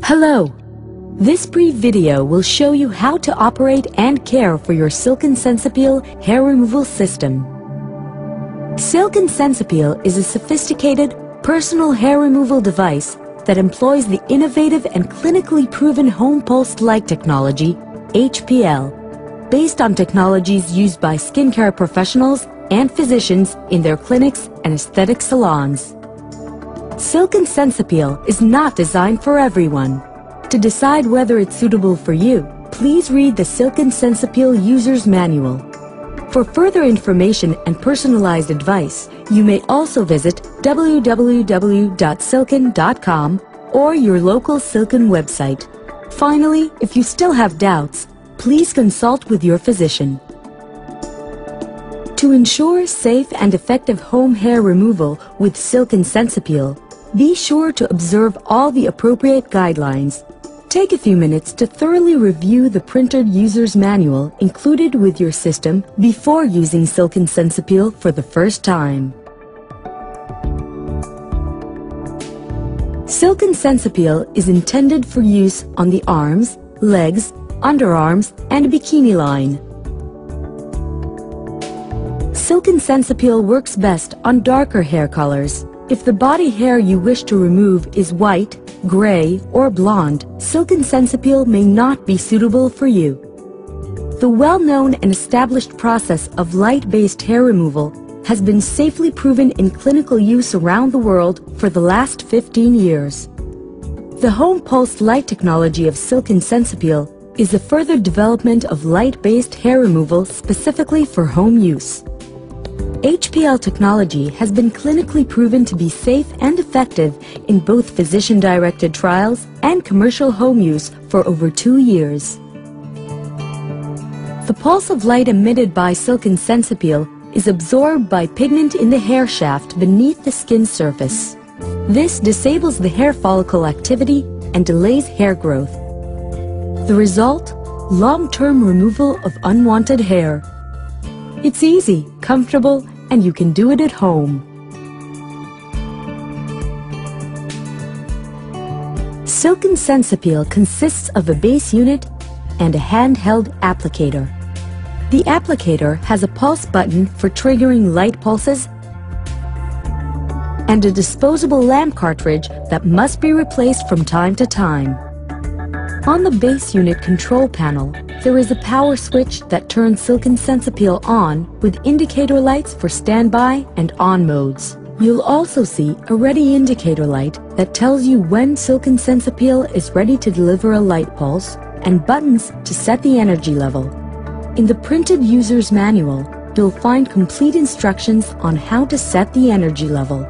Hello! This brief video will show you how to operate and care for your SILK'N SENSEPIL hair removal system. SILK'N SENSEPIL is a sophisticated, personal hair removal device that employs the innovative and clinically proven home pulsed light technology, HPL, based on technologies used by skincare professionals and physicians in their clinics and aesthetic salons. SILK'N SENSEPIL is not designed for everyone. To decide whether it's suitable for you, please read the SILK'N SENSEPIL User's Manual. For further information and personalized advice, you may also visit www.silkn.com or your local SILK'N website. Finally, if you still have doubts, please consult with your physician. To ensure safe and effective home hair removal with SILK'N SENSEPIL, be sure to observe all the appropriate guidelines. Take a few minutes to thoroughly review the printed user's manual included with your system before using SILK'N SENSEPIL for the first time. SILK'N SENSEPIL is intended for use on the arms, legs, underarms, and bikini line. SILK'N SENSEPIL works best on darker hair colors. If the body hair you wish to remove is white, gray, or blonde, SILK'N SENSEPIL may not be suitable for you. The well-known and established process of light-based hair removal has been safely proven in clinical use around the world for the last 15 years. The home pulsed light technology of SILK'N SENSEPIL is a further development of light-based hair removal specifically for home use. HPL technology has been clinically proven to be safe and effective in both physician-directed trials and commercial home use for over 2 years. The pulse of light emitted by SILK'N SENSEPIL is absorbed by pigment in the hair shaft beneath the skin surface. This disables the hair follicle activity and delays hair growth. The result? Long-term removal of unwanted hair. It's easy, comfortable, and you can do it at home. SILK'N SENSEPIL consists of a base unit and a handheld applicator. The applicator has a pulse button for triggering light pulses and a disposable lamp cartridge that must be replaced from time to time. On the base unit control panel, there is a power switch that turns SILK'N SENSEPIL on with indicator lights for standby and on modes. You'll also see a ready indicator light that tells you when SILK'N SENSEPIL is ready to deliver a light pulse and buttons to set the energy level. In the printed user's manual, you'll find complete instructions on how to set the energy level.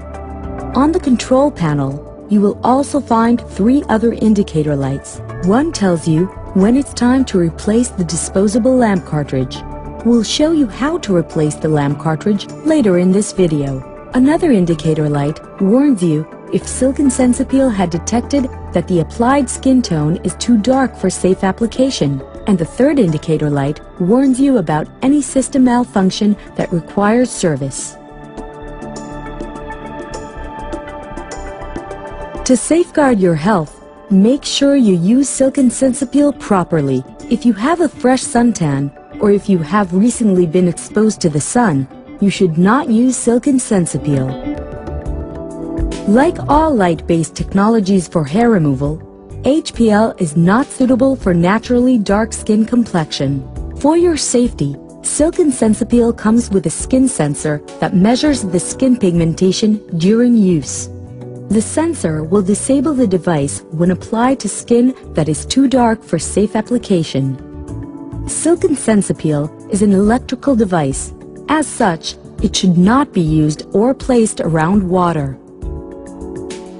On the control panel, you will also find 3 other indicator lights. One tells you when it's time to replace the disposable lamp cartridge. We'll show you how to replace the lamp cartridge later in this video. Another indicator light warns you if SILK'N SENSEPIL had detected that the applied skin tone is too dark for safe application. And the third indicator light warns you about any system malfunction that requires service. To safeguard your health, make sure you use SILK'N SENSEPIL properly. If you have a fresh suntan, or if you have recently been exposed to the sun, you should not use SILK'N SENSEPIL. Like all light-based technologies for hair removal, HPL is not suitable for naturally dark skin complexion. For your safety, SILK'N SENSEPIL comes with a skin sensor that measures the skin pigmentation during use. The sensor will disable the device when applied to skin that is too dark for safe application. SILK'N SENSEPIL is an electrical device. As such, it should not be used or placed around water.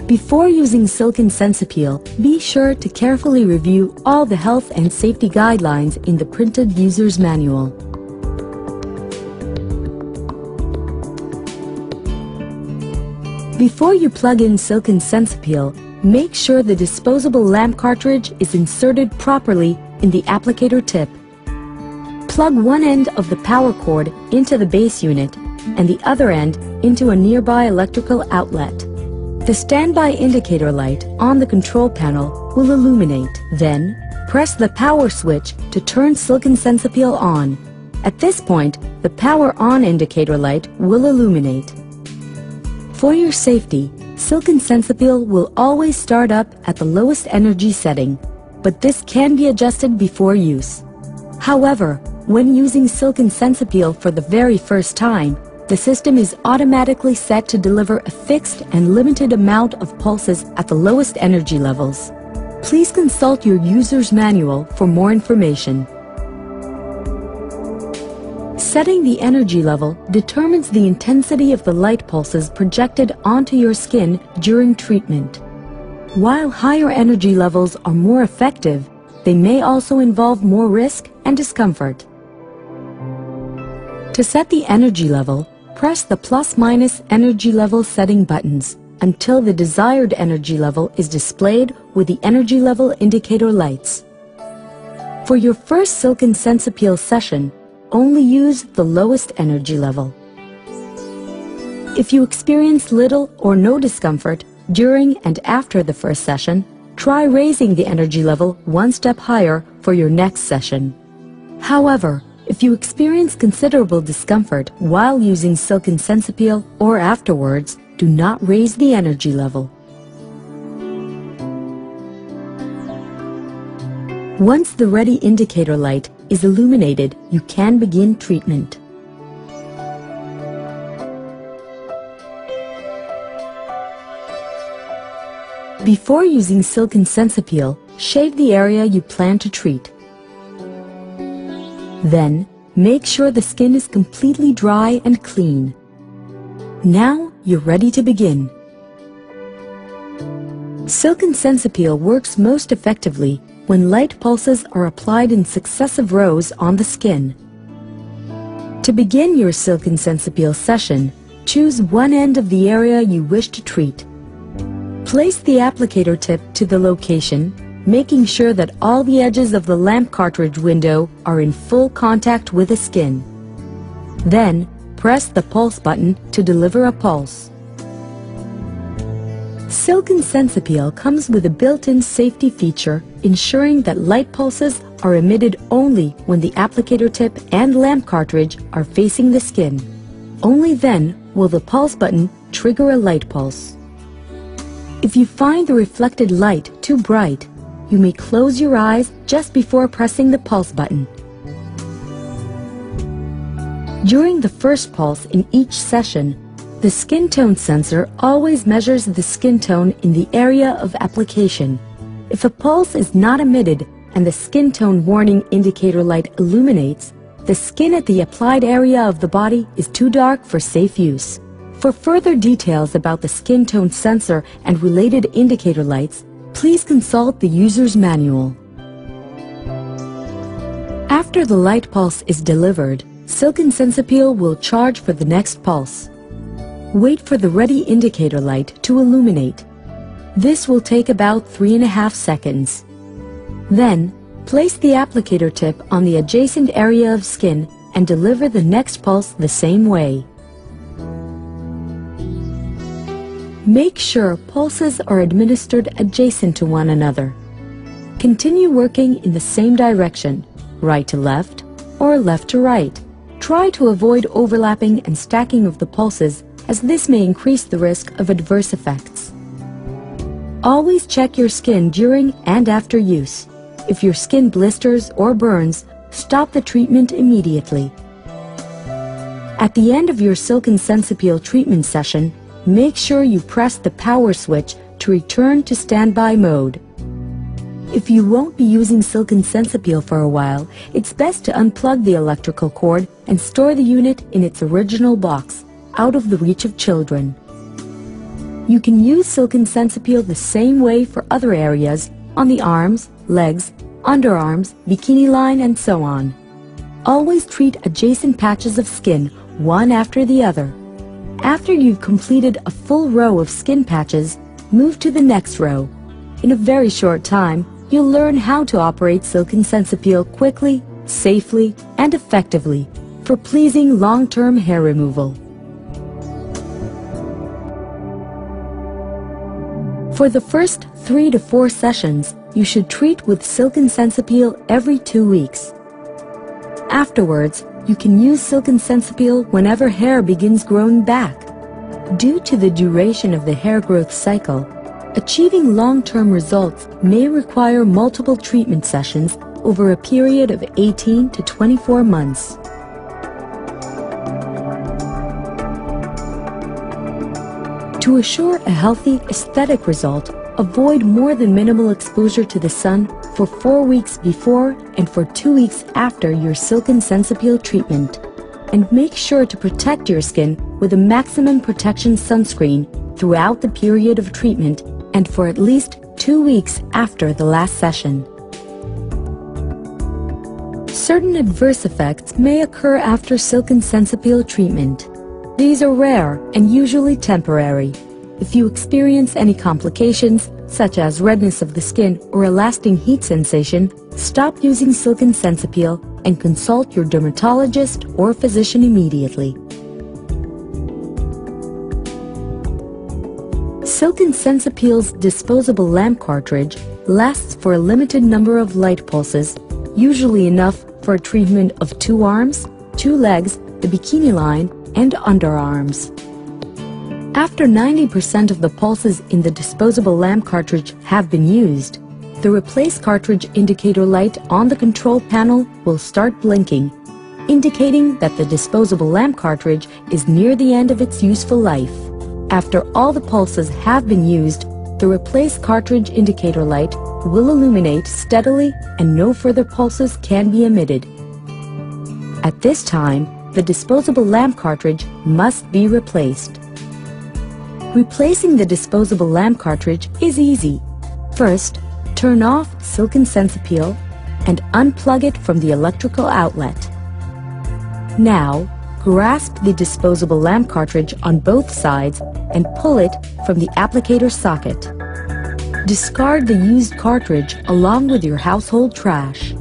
Before using SILK'N SENSEPIL, be sure to carefully review all the health and safety guidelines in the printed user's manual. Before you plug in SILK'N SENSEPIL, make sure the disposable lamp cartridge is inserted properly in the applicator tip. Plug one end of the power cord into the base unit and the other end into a nearby electrical outlet. The standby indicator light on the control panel will illuminate. Then, press the power switch to turn SILK'N SENSEPIL on. At this point, the power on indicator light will illuminate. For your safety, SILK'N SENSEPIL will always start up at the lowest energy setting, but this can be adjusted before use. However, when using SILK'N SENSEPIL for the very first time, the system is automatically set to deliver a fixed and limited amount of pulses at the lowest energy levels. Please consult your user's manual for more information. Setting the energy level determines the intensity of the light pulses projected onto your skin during treatment. While higher energy levels are more effective, they may also involve more risk and discomfort. To set the energy level, press the plus-minus energy level setting buttons until the desired energy level is displayed with the energy level indicator lights. For your first SILK'N SENSEPIL session, only use the lowest energy level. If you experience little or no discomfort during and after the first session, try raising the energy level one step higher for your next session. However, if you experience considerable discomfort while using SILK'N SENSEPIL or afterwards, do not raise the energy level. Once the ready indicator light is illuminated, you can begin treatment. Before using SILK'N SENSEPIL, shave the area you plan to treat. Then, make sure the skin is completely dry and clean. Now, you're ready to begin. SILK'N SENSEPIL works most effectively when light pulses are applied in successive rows on the skin. To begin your SILK'N SENSEPIL session, choose one end of the area you wish to treat. Place the applicator tip to the location, making sure that all the edges of the lamp cartridge window are in full contact with the skin. Then, press the pulse button to deliver a pulse. SILK'N SENSEPIL comes with a built-in safety feature ensuring that light pulses are emitted only when the applicator tip and lamp cartridge are facing the skin. Only then will the pulse button trigger a light pulse. If you find the reflected light too bright, you may close your eyes just before pressing the pulse button. During the first pulse in each session, the skin tone sensor always measures the skin tone in the area of application. If a pulse is not emitted and the skin tone warning indicator light illuminates, the skin at the applied area of the body is too dark for safe use. For further details about the skin tone sensor and related indicator lights, please consult the user's manual. After the light pulse is delivered, SILK'N SENSEPIL will charge for the next pulse. Wait for the ready indicator light to illuminate. This will take about 3.5 seconds. Then, place the applicator tip on the adjacent area of skin and deliver the next pulse the same way. Make sure pulses are administered adjacent to one another. Continue working in the same direction, right to left or left to right. Try to avoid overlapping and stacking of the pulses, as this may increase the risk of adverse effects. Always check your skin during and after use. If your skin blisters or burns, stop the treatment immediately. At the end of your SILK'N SENSEPIL treatment session, make sure you press the power switch to return to standby mode. If you won't be using SILK'N SENSEPIL for a while, it's best to unplug the electrical cord and store the unit in its original box, out of the reach of children. You can use SILK'N SENSEPIL the same way for other areas, on the arms, legs, underarms, bikini line, and so on. Always treat adjacent patches of skin, one after the other. After you've completed a full row of skin patches, move to the next row. In a very short time, you'll learn how to operate SILK'N SENSEPIL quickly, safely, and effectively for pleasing long-term hair removal. For the first 3 to 4 sessions, you should treat with SILK'N SENSEPIL every 2 weeks. Afterwards, you can use SILK'N SENSEPIL whenever hair begins growing back. Due to the duration of the hair growth cycle, achieving long-term results may require multiple treatment sessions over a period of 18 to 24 months. To assure a healthy aesthetic result, avoid more than minimal exposure to the sun for 4 weeks before and for 2 weeks after your SILK'N SENSEPIL treatment. And make sure to protect your skin with a maximum protection sunscreen throughout the period of treatment and for at least 2 weeks after the last session. Certain adverse effects may occur after SILK'N SENSEPIL treatment. These are rare and usually temporary. If you experience any complications, such as redness of the skin or a lasting heat sensation, stop using SILK'N SENSEPIL and consult your dermatologist or physician immediately. SILK'N SENSEPIL's disposable lamp cartridge lasts for a limited number of light pulses, usually enough for a treatment of 2 arms, 2 legs, the bikini line, and underarms. After 90% of the pulses in the disposable lamp cartridge have been used, the replace cartridge indicator light on the control panel will start blinking, indicating that the disposable lamp cartridge is near the end of its useful life. After all the pulses have been used, the replace cartridge indicator light will illuminate steadily and no further pulses can be emitted. At this time, the disposable lamp cartridge must be replaced. Replacing the disposable lamp cartridge is easy. First, turn off SILK'N SENSEPIL and unplug it from the electrical outlet. Now, grasp the disposable lamp cartridge on both sides and pull it from the applicator socket. Discard the used cartridge along with your household trash.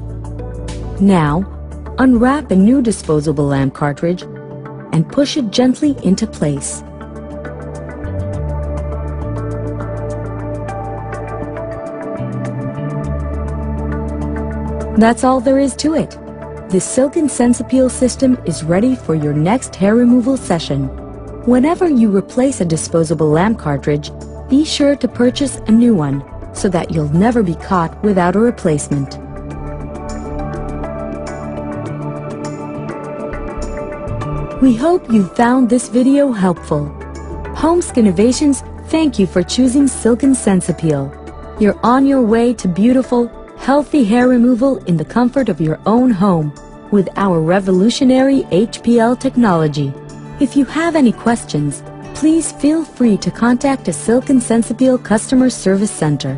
Now, unwrap a new disposable lamp cartridge and push it gently into place. That's all there is to it. The SILK'N SENSEPIL system is ready for your next hair removal session. Whenever you replace a disposable lamp cartridge, be sure to purchase a new one so that you'll never be caught without a replacement. We hope you found this video helpful. Home Skinnovations thank you for choosing SILK'N SENSEPIL. You're on your way to beautiful, healthy hair removal in the comfort of your own home with our revolutionary HPL technology. If you have any questions, please feel free to contact a SILK'N SENSEPIL Customer Service Center.